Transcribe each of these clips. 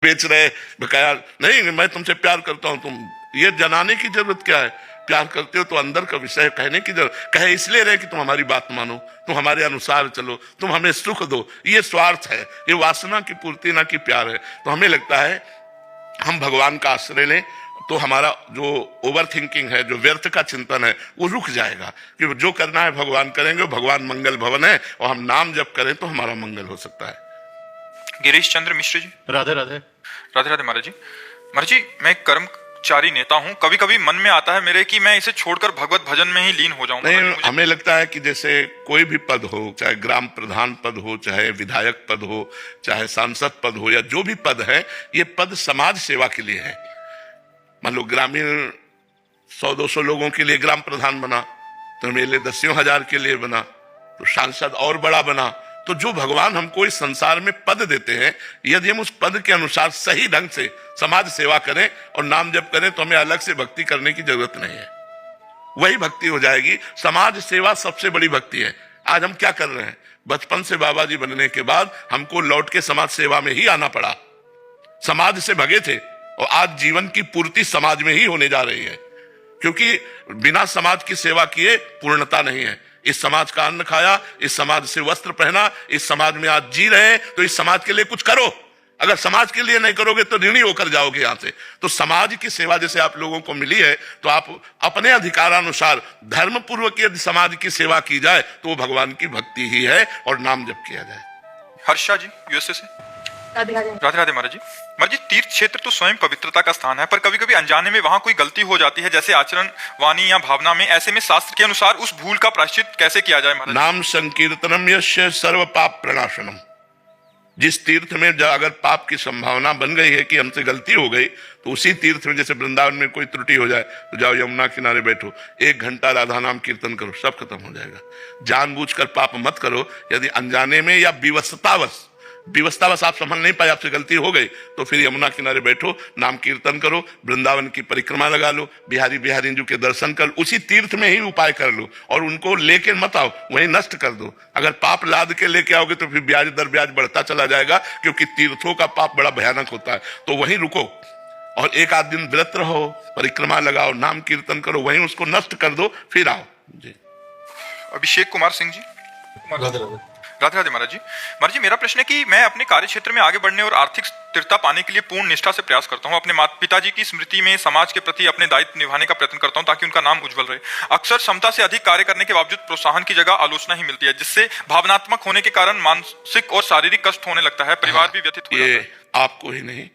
बेच रहे बकाया। नहीं, मैं तुमसे प्यार करता हूं, तुम ये जनाने की जरूरत क्या है? प्यार करते हो तो अंदर का विषय कहने की जरूरत, कहे इसलिए रहे कि तुम हमारी बात मानो, तुम हमारे अनुसार चलो, तुम हमें सुख दो। ये स्वार्थ है, ये वासना की पूर्ति ना कि प्यार है। तो हमें लगता है हम भगवान का आश्रय लें तो हमारा जो ओवर थिंकिंग है, जो व्यर्थ का चिंतन है, वो रुक जाएगा कि जो करना है भगवान करेंगे, भगवान मंगल भवन है, और हम नाम जप करें तो हमारा मंगल हो सकता है। गिरीश चंद्र मिश्र जी। राधे राधे। राधे राधे महाराज जी। महाराज जी, मैं कर्मचारी नेता हूँ, कभी कभी मन में आता है मेरे कि मैं इसे छोड़कर भगवत भजन में ही लीन हो जाऊं। नहीं, हमें लगता है कि जैसे कोई भी पद हो, चाहे ग्राम प्रधान पद हो, चाहे विधायक पद हो, चाहे सांसद पद हो, या जो भी पद है, ये पद समाज सेवा के लिए है। मान लो ग्रामीण 100-200 लोगों के लिए ग्राम प्रधान बना, तो मेले 10,000 के लिए बना, तो सांसद और बड़ा बना। तो जो भगवान हमको इस संसार में पद देते हैं, यदि हम उस पद के अनुसार सही ढंग से समाज सेवा करें और नाम जप करें तो हमें अलग से भक्ति करने की जरूरत नहीं है। वही भक्ति हो जाएगी। समाज सेवा सबसे बड़ी भक्ति है। आज हम क्या कर रहे हैं? बचपन से बाबा जी बनने के बाद हमको लौट के समाज सेवा में ही आना पड़ा। समाज से भगे थे और आज जीवन की पूर्ति समाज में ही होने जा रही है, क्योंकि बिना समाज की सेवा किए पूर्णता नहीं है। इस समाज का अन्न खाया, इस समाज से वस्त्र पहना, इस समाज में आज जी रहे हैं, तो इस समाज के लिए कुछ करो। अगर समाज के लिए नहीं करोगे तो ऋणी होकर जाओगे यहां से। तो समाज की सेवा जैसे आप लोगों को मिली है, तो आप अपने अधिकारानुसार धर्म पूर्वक यदि समाज की सेवा की जाए तो वो भगवान की भक्ति ही है और नाम जप किया जाए। हर्षा जी, यूएसए से। राधे राधे। राधे राधे महाराज जी। महाराज जी, तीर्थ क्षेत्र तो स्वयं पवित्रता का स्थान है, पर कभी कभी अनजाने में वहां कोई गलती हो जाती है, जैसे आचरण, वाणी या भावना में। ऐसे में शास्त्र के अनुसार उस भूल का प्रायश्चित कैसे किया जाए महाराज? नाम संकीर्तनम यस्य सर्व पाप प्रणाशनम। जिस तीर्थ में अगर पाप की संभावना बन गई है कि हमसे गलती हो गई, तो उसी तीर्थ में, जैसे वृंदावन में कोई त्रुटि हो जाए तो जाओ यमुना किनारे बैठो, 1 घंटा राधा नाम कीर्तन करो, सब खत्म हो जाएगा। जानबूझकर पाप मत करो। यदि अनजाने में या विवशतावश आप संभल नहीं पाए, आपसे गलती हो गई, तो फिर यमुना किनारे बैठो, नाम कीर्तन करो, वृंदावन की परिक्रमा लगा लो, बिहारी जी के दर्शन कर, उसी तीर्थ में ही उपाय कर लो, और उनको लेके मत आओ, वहीं नष्ट कर दो। अगर पाप लाद के लेके आओगे तो फिर ब्याज दर ब्याज बढ़ता चला जाएगा, क्योंकि तीर्थों का पाप बड़ा भयानक होता है। तो वहीं रुको और 1 आध दिन व्रत रहो, परिक्रमा लगाओ, नाम कीर्तन करो, वहीं उसको नष्ट कर दो, फिर आओ जी। अभिषेक कुमार सिंह जी। राधे राधे। राधे राधे महाराज जी। महाराज जी, मेरा प्रश्न है कि मैं अपने कार्य क्षेत्र में आगे बढ़ने और आर्थिक स्थिरता पाने के लिए पूर्ण निष्ठा से प्रयास करता हूं। अपने माता पिताजी की स्मृति में समाज के प्रति अपने दायित्व निभाने का प्रयत्न करता हूं, ताकि उनका नाम उज्जवल रहे। अक्सर क्षमता से अधिक कार्य करने के बावजूद प्रोत्साहन की जगह आलोचना ही मिलती है, जिससे भावनात्मक होने के कारण मानसिक और शारीरिक कष्ट होने लगता है, परिवार भी व्यथित हो जाता है। ये आपको ही नहीं,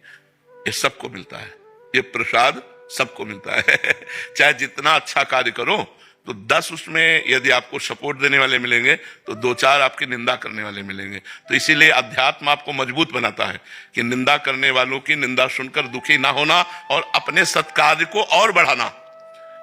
ये सबको मिलता है। ये प्रसाद सबको मिलता है। चाहे जितना अच्छा कार्य करो, तो 10 उसमें यदि आपको सपोर्ट देने वाले मिलेंगे, तो 2-4 आपकी निंदा करने वाले मिलेंगे। तो इसीलिए अध्यात्म आपको मजबूत बनाता है कि निंदा करने वालों की निंदा सुनकर दुखी ना होना और अपने सत्कार्य को और बढ़ाना।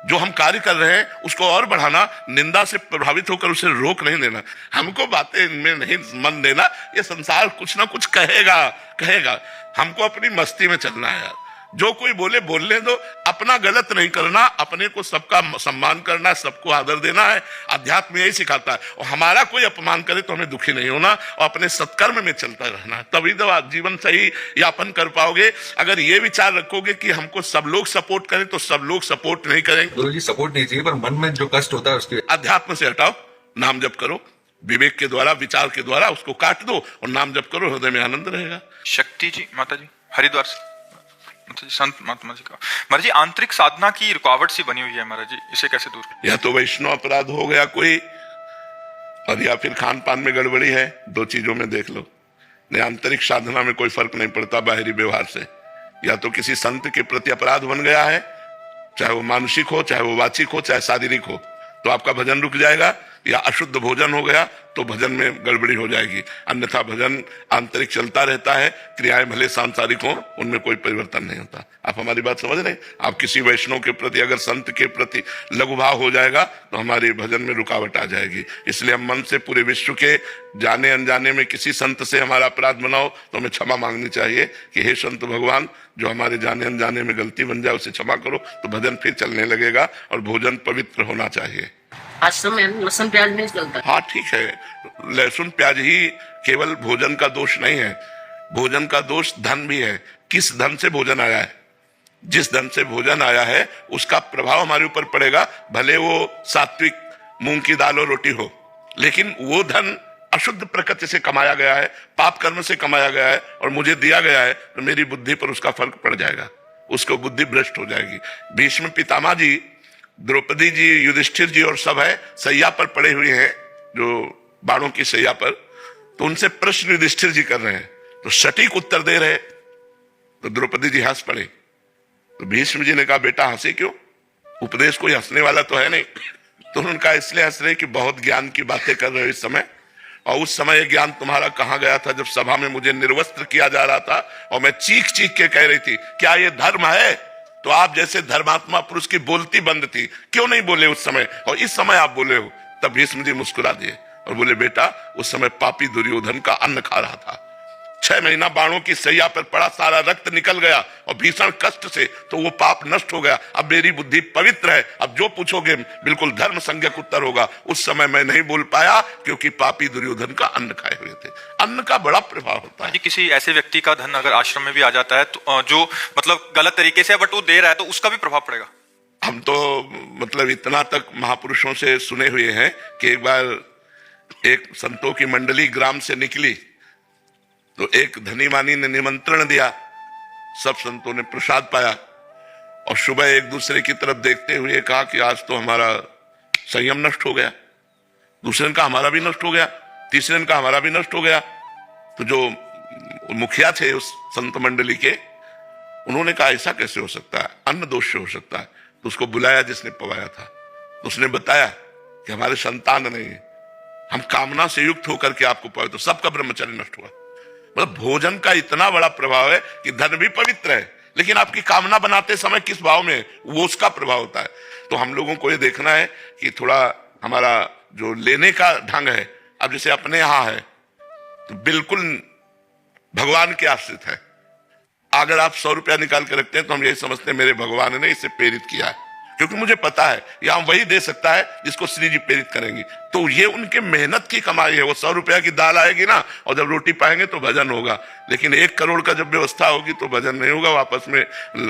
जो हम कार्य कर रहे हैं उसको और बढ़ाना, निंदा से प्रभावित होकर उसे रोक नहीं देना। हमको बातें इनमें नहीं मन देना, ये संसार कुछ ना कुछ कहेगा। हमको अपनी मस्ती में चलना है यार। जो कोई बोले बोलने दो, अपना गलत नहीं करना, अपने को सबका सम्मान करना, सबको आदर देना है। अध्यात्म यही सिखाता है। और हमारा कोई अपमान करे तो हमें दुखी नहीं होना और अपने सत्कर्म में चलता रहना, तभी तो आप जीवन सही यापन कर पाओगे। अगर ये विचार रखोगे कि हमको सब लोग सपोर्ट करें, तो सब लोग सपोर्ट नहीं करेंगे। गुरुजी, सपोर्ट नहीं चाहिए, पर मन में जो कष्ट होता है उसके अध्यात्म से हटाओ, नाम जप करो, विवेक के द्वारा, विचार के द्वारा उसको काट दो और नाम जप करो, हृदय में आनंद रहेगा। शक्ति जी, माता जी, हरिद्वार से। संत महात्मा जी का। महाराज जी, आंतरिक साधना की रुकावट सी बनी हुई है महाराज जी, इसे कैसे दूर? या तो वैष्णव अपराध हो गया कोई, और या फिर खान पान में गड़बड़ी है। 2 चीजों में देख लो। नहीं, आंतरिक साधना में कोई फर्क नहीं पड़ता बाहरी व्यवहार से। या तो किसी संत के प्रति अपराध बन गया है, चाहे वो मानसिक हो, चाहे वो वाचिक हो, चाहे शारीरिक हो, तो आपका भजन रुक जाएगा। या अशुद्ध भोजन हो गया तो भजन में गड़बड़ी हो जाएगी। अन्यथा भजन आंतरिक चलता रहता है, क्रियाएं भले सांसारिक हो, उनमें कोई परिवर्तन नहीं होता। आप हमारी बात समझ रहे हैं? आप किसी वैष्णव के प्रति, अगर संत के प्रति लघु भाव हो जाएगा तो हमारे भजन में रुकावट आ जाएगी। इसलिए हम मन से पूरे विश्व के जाने अनजाने में किसी संत से हमारा अपराध बनाओ तो हमें क्षमा मांगनी चाहिए कि हे संत भगवान, जो हमारे जाने अनजाने में गलती बन जाए उसे क्षमा करो, तो भजन फिर चलने लगेगा और भोजन पवित्र होना चाहिए। आश्रम में लहसुन प्याज नहीं चलता। हाँ ठीक है, लहसुन प्याज ही केवल भोजन का दोष नहीं है। भोजन का दोष धन भी है। किस धन से भोजन आया है। जिस धन से भोजन आया है उसका प्रभाव हमारे ऊपर पड़ेगा, भले वो सात्विक मूंग की दाल और रोटी हो, लेकिन वो धन अशुद्ध प्रकृति से कमाया गया है, पाप कर्म से कमाया गया है और मुझे दिया गया है, तो मेरी बुद्धि पर उसका फर्क पड़ जाएगा, उसको बुद्धि भ्रष्ट हो जाएगी। भीष्म पितामह जी, द्रौपदी जी, युधिष्ठिर जी और सब है सैया पर पड़े हुए हैं, जो बाणों की सैया पर, तो उनसे प्रश्न युधिष्ठिर जी कर रहे हैं, तो सटीक उत्तर दे रहे, तो द्रौपदी जी हंस पड़े। तो भीष्म जी ने कहा बेटा हंसे क्यों, उपदेश कोई हंसने वाला तो है नहीं। तो उनका इसलिए हंस रहे कि बहुत ज्ञान की बातें कर रहे हो इस समय, और उस समय ज्ञान तुम्हारा कहां गया था जब सभा में मुझे निर्वस्त्र किया जा रहा था और मैं चीख चीख के कह रही थी क्या ये धर्म है, तो आप जैसे धर्मात्मा पुरुष की बोलती बंद थी, क्यों नहीं बोले उस समय, और इस समय आप बोले हो। तब भीष्म जी मुस्कुरा दिए और बोले बेटा उस समय पापी दुर्योधन का अन्न खा रहा था, 6 महीना बाणों की सैया पर पड़ा, सारा रक्त निकल गया और भीषण कष्ट से, तो वो पाप नष्ट हो गया। अब मेरी बुद्धि पवित्र है, अब जो पूछोगे बिल्कुल धर्म संज्ञक उत्तर होगा। उस समय मैं नहीं बोल पाया क्योंकि पापी दुर्योधन का अन्न खाए हुए थे। अन्न का बड़ा प्रभाव होता है। किसी ऐसे व्यक्ति का धन अगर आश्रम में भी आ जाता है तो जो मतलब गलत तरीके से बट वो दे रहा है, तो उसका भी प्रभाव पड़ेगा। हम तो मतलब इतना तक महापुरुषों से सुने हुए हैं कि एक बार एक संतों की मंडली ग्राम से निकली, तो एक धनी मानी ने निमंत्रण दिया, सब संतों ने प्रसाद पाया और सुबह एक दूसरे की तरफ देखते हुए कहा कि आज तो हमारा संयम नष्ट हो गया। दूसरे दिन का हमारा भी नष्ट हो गया, तीसरे दिन का हमारा भी नष्ट हो गया। तो जो मुखिया थे उस संत मंडली के, उन्होंने कहा ऐसा कैसे हो सकता है, अन्न दोष से हो सकता है। तो उसको बुलाया जिसने पवाया था, तो उसने बताया कि हमारे संतान नहीं है, हम कामना से युक्त होकर के आपको पाए, तो सबका ब्रह्मचर्य नष्ट हुआ। मतलब भोजन का इतना बड़ा प्रभाव है कि धन भी पवित्र है, लेकिन आपकी कामना बनाते समय किस भाव में, वो उसका प्रभाव होता है। तो हम लोगों को ये देखना है कि थोड़ा हमारा जो लेने का ढंग है, अब जैसे अपने यहां है तो बिल्कुल भगवान के आश्रित है। अगर आप 100 रुपया निकाल के रखते हैं तो हम यही समझते हैं मेरे भगवान ने इसे प्रेरित किया है, क्योंकि मुझे पता है यहां वही दे सकता है जिसको श्री जी प्रेरित करेंगी। तो ये उनके मेहनत की कमाई है। वो 100 रुपया की दाल आएगी ना, और जब रोटी पाएंगे तो भजन होगा, लेकिन 1 करोड़ का जब व्यवस्था होगी तो भजन नहीं होगा, वापस में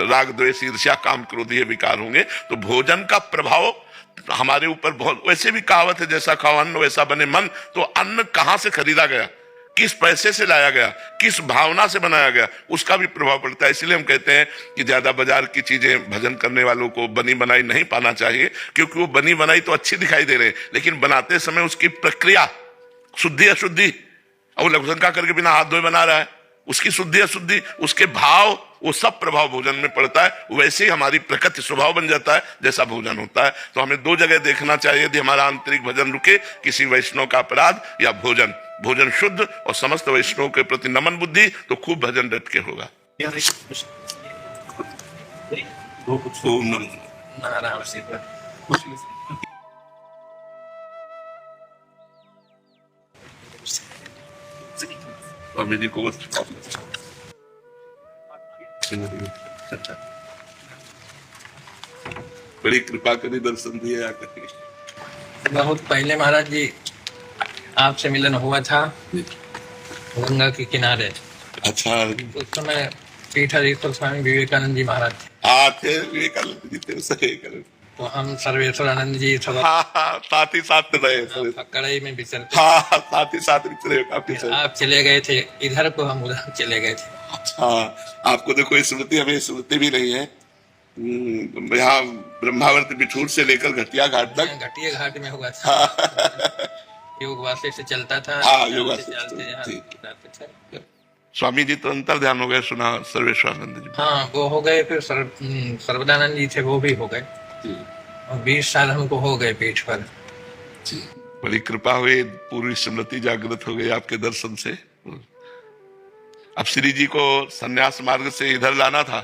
राग द्वेष ईर्ष्या काम क्रोध ये विकार होंगे। तो भोजन का प्रभाव हमारे ऊपर बहुत, वैसे भी कहावत है जैसा खाओ अन्न वैसा बने मन। तो अन्न कहां से खरीदा गया, किस पैसे से लाया गया, किस भावना से बनाया गया, उसका भी प्रभाव पड़ता है। इसलिए हम कहते हैं कि ज्यादा बाजार की चीजें भजन करने वालों को बनी बनाई नहीं पाना चाहिए, क्योंकि वो बनी बनाई तो अच्छी दिखाई दे रहे हैं, लेकिन बनाते समय उसकी प्रक्रिया शुद्धि अशुद्धि, और लघुशंका करके बिना हाथ धोए बना रहा है, उसकी शुद्धि अशुद्धि, उसके भाव, वो सब प्रभाव भोजन में पड़ता है। वैसे ही हमारी प्रकृति स्वभाव बन जाता है जैसा भोजन होता है। तो हमें 2 जगह देखना चाहिए यदि हमारा आंतरिक भजन रुके, किसी वैष्णव का अपराध या भोजन। भोजन शुद्ध और समस्त वैष्णव के प्रति नमन बुद्धि, तो खूब भजन डट के होगा। स्वामी जी को बड़ी कृपा करी, दर्शन दिए आकर। बहुत पहले महाराज जी आपसे मिलन हुआ था गंगा के किनारे। अच्छा, उस समय पीठाधीश्वर स्वामी विवेकानंद जी महाराज थे। थे विवेकानंद जी थे, सही करें। तो हम सर्वेश्वरानंद जी सब हाँ, साथ ही साथ रहे, कड़ाई में बिचर हाँ, साथ ही साथ बिचरे काफी सही। आप चले गए थे इधर को, हम उधर चले गए थे। अच्छा, आपको देखो स्मृति, हमें स्मृति भी नहीं है। यहाँ ब्रह्मावर्त बिठूर से लेकर घटिया घाट तक, घटिया घाट में हुआ था। योग वासे से चलता था। हाँ, योग स्वामी जी तो अंतर ध्यान हो गए, सुना सर्वेश्वरानंद जी। हाँ, वो हो गए, फिर सर्वदानंद जी थे, वो भी हो गए। और 20 साल हमको हो गए पीठ पर। बड़ी कृपा हुई, पूरी स्मृति जागृत हो गई आपके दर्शन से। अब श्री जी को संन्यास मार्ग से इधर लाना था,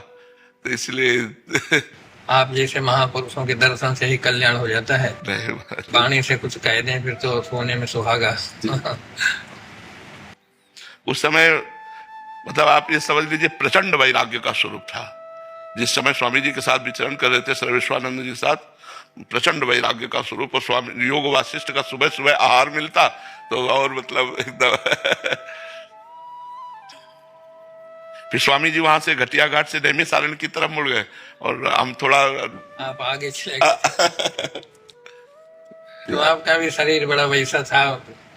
तो इसलिए आप जैसे महापुरुषों के दर्शन से ही कल्याण हो जाता है। वाणी से कुछ कह दें फिर तो सोने में सुहागा। उस समय मतलब आप ये समझ लीजिए प्रचंड वैराग्य का स्वरूप था। जिस समय स्वामी जी के साथ विचरण कर रहे थे, सर्वेश्वरानंद जी के साथ, प्रचंड वैराग्य का स्वरूप। और स्वामी योग वासिष्ठ का सुबह सुबह आहार मिलता तो और मतलब एकदम फिर स्वामी जी वहां से घटिया घाट से नैमिषारण्य की तरफ मुड़ गए और हम थोड़ा आप आगे चले गए। तो आपका भी शरीर बड़ा वैसा था।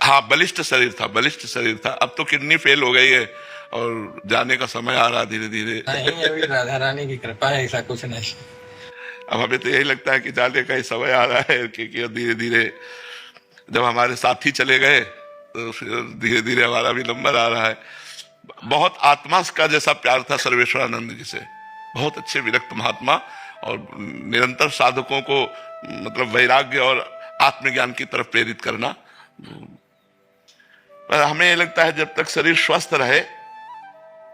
हाँ, बलिष्ठ शरीर था, बलिष्ठ शरीर था। अब तो किडनी फेल हो गई है और जाने का समय आ रहा धीरे धीरे। नहीं, अभी राधा रानी की कृपा है, ऐसा कुछ नहीं। अब हमें तो यही लगता है कि जाने का ही समय आ रहा है, क्योंकि धीरे धीरे जब हमारे साथी चले गए तो फिर धीरे धीरे हमारा भी नंबर आ रहा है। बहुत आत्मा का जैसा प्यार था सर्वेश्वरानंद जी से, बहुत अच्छे विरक्त महात्मा, और निरंतर साधकों को मतलब वैराग्य और आत्मज्ञान की तरफ प्रेरित करना। पर हमें ये लगता है जब तक शरीर स्वस्थ रहे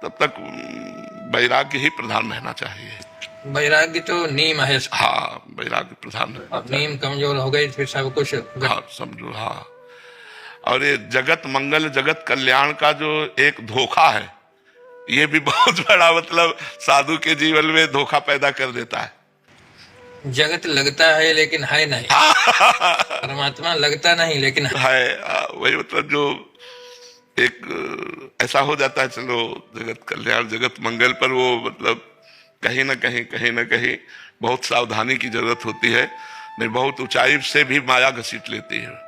तब तक वैराग्य ही प्रधान रहना चाहिए। वैराग्य तो नीम है। हाँ, वैराग्य प्रधान है। अब नीम कमजोर हो गई फिर सब कुछ। हाँ, समझो। हाँ, और ये जगत मंगल जगत कल्याण का जो एक धोखा है, ये भी बहुत बड़ा मतलब साधु के जीवन में धोखा पैदा कर देता है। जगत लगता है लेकिन है नहीं। परमात्मा लगता नहीं लेकिन है। वही मतलब जो एक ऐसा हो जाता है, चलो जगत कल्याण जगत मंगल पर वो मतलब कहीं ना कहीं बहुत सावधानी की जरूरत होती है, नहीं बहुत ऊंचाई से भी माया घसीट लेती है।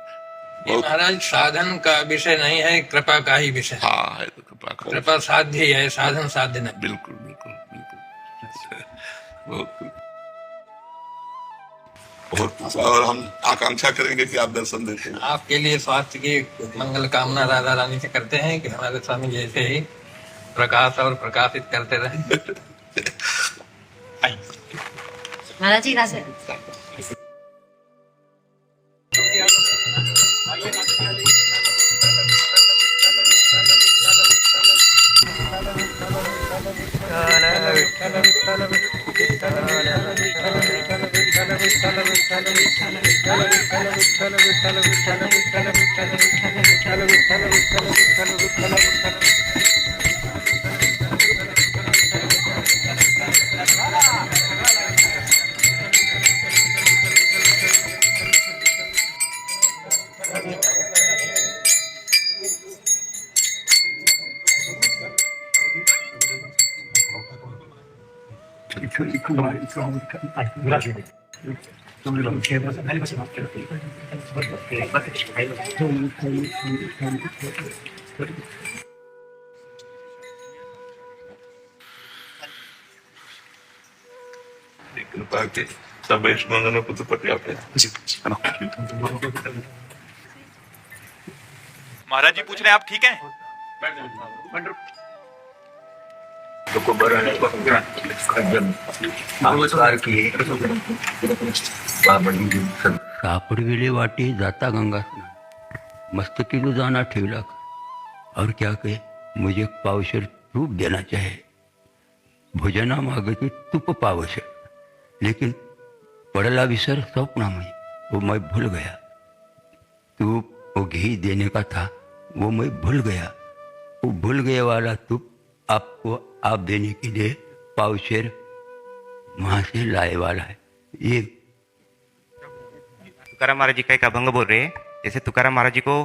ये महाराज साधन का विषय नहीं है, कृपा का ही विषय। हाँ, है तो कृपा का। कृपा साध्य ही है, साधन साध्य नहीं। बिल्कुल बिल्कुल बिल्कुल। बहुत और हम आकांक्षा करेंगे कि आप दर्शन देते हैं। आपके लिए स्वास्थ्य की मंगल कामना राधा रानी से करते हैं कि हमारे स्वामी जैसे ही प्रकाश और प्रकाशित करते रहे। महाराज जी कहाँ से? कृपा के सब वैष्णव पुत्र पटिया। महाराज जी पूछ रहे हैं आप ठीक हैं? सापडविले वाटी जाता गंगा मस्तकी तो जाना ठेवला और क्या कहे मुझे पावशर तूप देना चाहे भोजना मागती तुप पावशर लेकिन पड़ला विसर स्वप्न में वो मैं भूल गया तूप वो घी देने का था वो मैं भूल गया वो भूल गया वाला तुप आपको आप देने के लिए पावशेर वहां से लाए वाला है। ये तुकाराम महाराज जी का एक अभंग बोल रहे हैं। जैसे तुकाराम महाराज जी को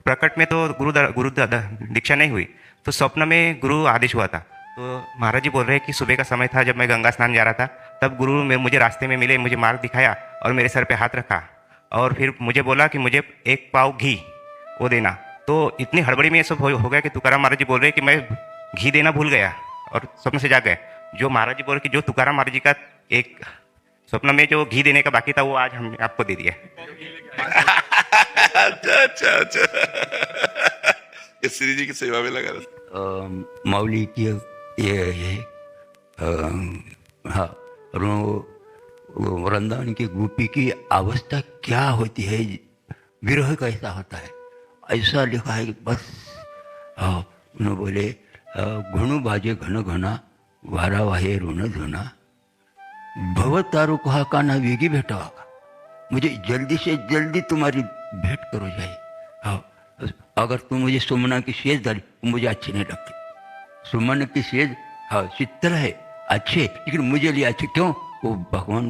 प्रकट में तो गुरु दीक्षा नहीं हुई तो स्वप्न में गुरु आदेश हुआ था। तो महाराज जी बोल रहे हैं कि सुबह का समय था जब मैं गंगा स्नान जा रहा था तब गुरु मुझे रास्ते में मिले मुझे मार्ग दिखाया और मेरे सर पे हाथ रखा और फिर मुझे बोला कि मुझे 1 पाव घी वो देना। तो इतनी हड़बड़ी में ये सब हो गया कि तुकाराम महाराज जी बोल रहे हैं कि मैं घी देना भूल गया और स्वप्न से जाग गए। जो महाराज जी बोल रहे कि जो तुकाराम महाराज जी का एक स्वप्न में जो घी देने का बाकी था वो आज हम आपको दे दिया। अच्छा ये श्री जी की सेवा में लगा रहा। मौली की ये हाँ और वो वृंदावन की गोपी की अवस्था क्या होती है विरह कैसा होता है ऐसा लिखा है कि बस उन्होंने बोले घुणु बाजे घन घना वारा वाहे ऋण धुना भवत तारो कहा काना वेगी भेटावा मुझे जल्दी से जल्दी तुम्हारी भेंट करो जाए। हाँ अगर तुम मुझे सुमना की सेज डाली मुझे अच्छी नहीं लगती। सुमन की सेज हाँ शीतल है अच्छे लेकिन मुझे लिए अच्छे क्यों वो भगवान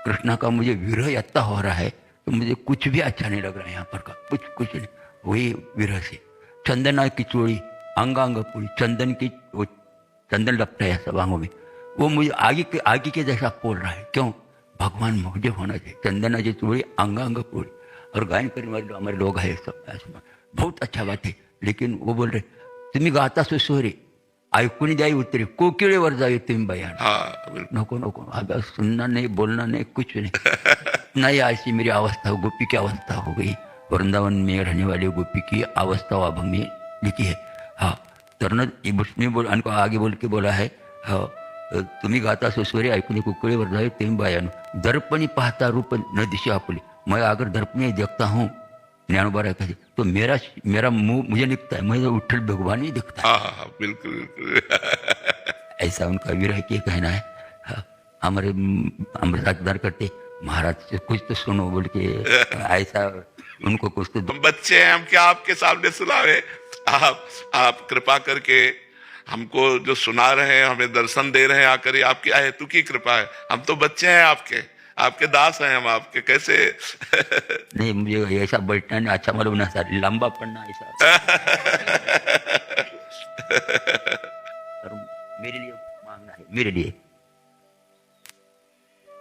कृष्णा का मुझे विरह इतना हो रहा है तो मुझे कुछ भी अच्छा नहीं लग रहा है यहाँ पर का कुछ नहीं वही विरह से। चंदना की चोड़ी अंग अंग पूरी चंदन की वो चंदन लगता है सब आंखों में, वो मुझे आगे के जैसा बोल रहा है। क्यों? भगवान मुझे होना चाहिए, चंदन जी चूड़ी अंग अंग पूरी। और गायन करने वाले हमारे लोग हैं सब, बहुत अच्छा बात है। लेकिन वो बोल रहे तुम्ही गाता सुसोरे ऐकून जाई उतरे कोकिळेवर जाई तुम्ही बयान। हाँ बिल्कुल। नको नको, अब सुनना नहीं, बोलना नहीं, कुछ नहीं। नहीं, ऐसी मेरी अवस्था हो, गोपी की अवस्था हो गई। वृंदावन में रहने वाली गोपी की अवस्था अब में लिखी है। हाँ, तरुण विष्णु बोल उनको आगे बोल के बोला है, हाँ तुम्ही गाता सुसोरे ऐकून कुकड़ेवर जाए तुम्ही बयान। दर्पणी पाहता रूप न दिशे आपली, मैं अगर दर्पण में देखता हूँ ज्ञानोबा कहते तो मेरा मुंह मुझे दिखता है, मुझे उठल भगवान ही दिखता है। हाँ बिल्कुल बिल्कुल। ऐसा उनका विरह के कहना है। हाँ, हमारे अमृतादार करते महाराज से कुछ तो सुनो बोल के, ऐसा उनको कुछ तो हम बच्चे हैं, हम क्या आपके सामने सुनावे। आप कृपा करके हमको जो सुना रहे हैं, हमें दर्शन दे रहे हैं आकर, ये आपकी अहेतु की कृपा है। हम तो बच्चे हैं आपके दास हैं हम आपके, कैसे नहीं, मुझे ऐसा बैठना नहीं अच्छा मालूम ना सर, लंबा पड़ना ऐसा। सर मेरे लिए मांगना है, मेरे लिए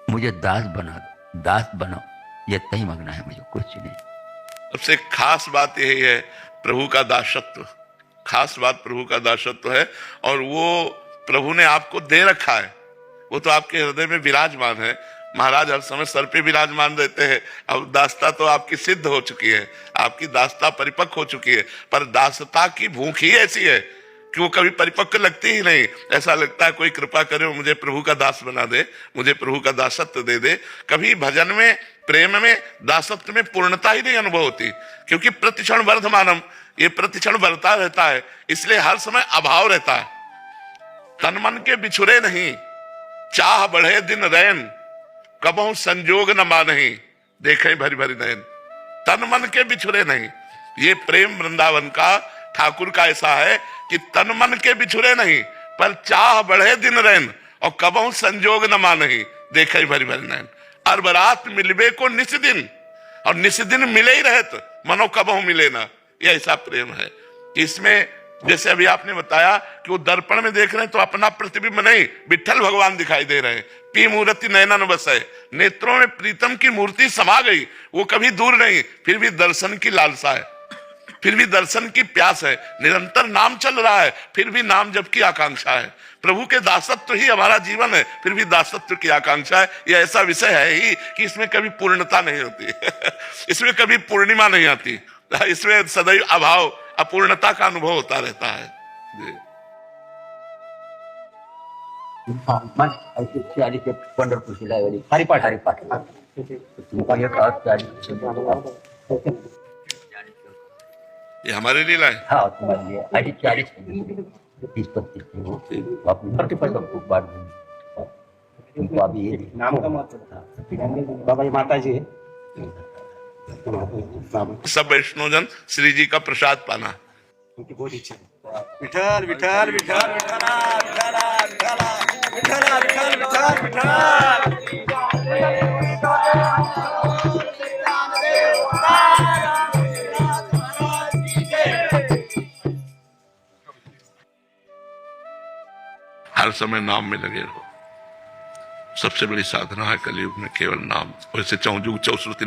मुझे दास बनाओ, ये तही मांगना है मुझे, कुछ नहीं। सबसे खास बात यही है प्रभु का दासत्व, खास बात प्रभु का दासत्व है। और वो प्रभु ने आपको दे रखा है, वो तो आपके हृदय में विराजमान है। महाराज हर समय सर पे विराजमान रहते हैं। अब दासता तो आपकी सिद्ध हो चुकी है, आपकी दासता परिपक्व हो चुकी है, पर दासता की भूख ही ऐसी है कि वो कभी परिपक्व लगती ही नहीं। ऐसा लगता है कोई कृपा करे मुझे प्रभु का दास बना दे, मुझे प्रभु का दासत्व दे दे। कभी भजन में, प्रेम में, दासत्व में पूर्णता ही नहीं अनुभव होती, क्योंकि प्रतिक्षण वर्धमानम, ये प्रतिक्षण बढ़ता रहता है, इसलिए हर समय अभाव रहता है। तन मन के बिछुरे नहीं, चाह बढ़े दिन रैन, कबहू संजोग न मानही, देखें भरी भरी नयन। तन मन के बिछुरे नहीं, ये प्रेम वृंदावन का ठाकुर का ऐसा है कि तन मन के बिछुरे नहीं, पर चाह बढ़े दिन रैन, और कबहू संजोग न मानही, देखे भरी भरी नयन। अरबरात मिलबे को निस दिन, और निस दिन मिले ही रहत, मनो कबहू मिले ना, ये ऐसा प्रेम है। इसमें जैसे अभी आपने बताया कि वो दर्पण में देख रहे हैं तो अपना प्रतिबिंब नहीं, विठ्ठल भगवान दिखाई दे रहे हैं। पी मूर्ति नयनन बसे, नेत्रों में प्रीतम की मूर्ति समा गई, वो कभी दूर नहीं, फिर भी दर्शन की लालसा है, फिर भी दर्शन की प्यास है। निरंतर नाम चल रहा है, फिर भी नाम जप की आकांक्षा है। प्रभु के दासत्व ही हमारा जीवन है, फिर भी दासत्व की आकांक्षा है। यह ऐसा विषय है ही कि इसमें कभी पूर्णता नहीं होती इसमें कभी पूर्णिमा नहीं आती, इसमें सदैव अभाव, अपूर्णता का अनुभव होता रहता है जी। पंढरपूर हरिपाठ ये हमारे लिए लाए। हाँ, तुम्हारे लिए अभी 40 30-35 बार तुमको अभी ये नाम का मतलब बाबा जी माता जी सब वैष्णवजन श्री जी का प्रसाद पाना उनकी बहुत इच्छा है। विठल विठल विठल हर समय नाम में लगे रहो, सबसे बड़ी साधना है कलयुग में केवल नाम। वैसे चौजुग चौश्रुति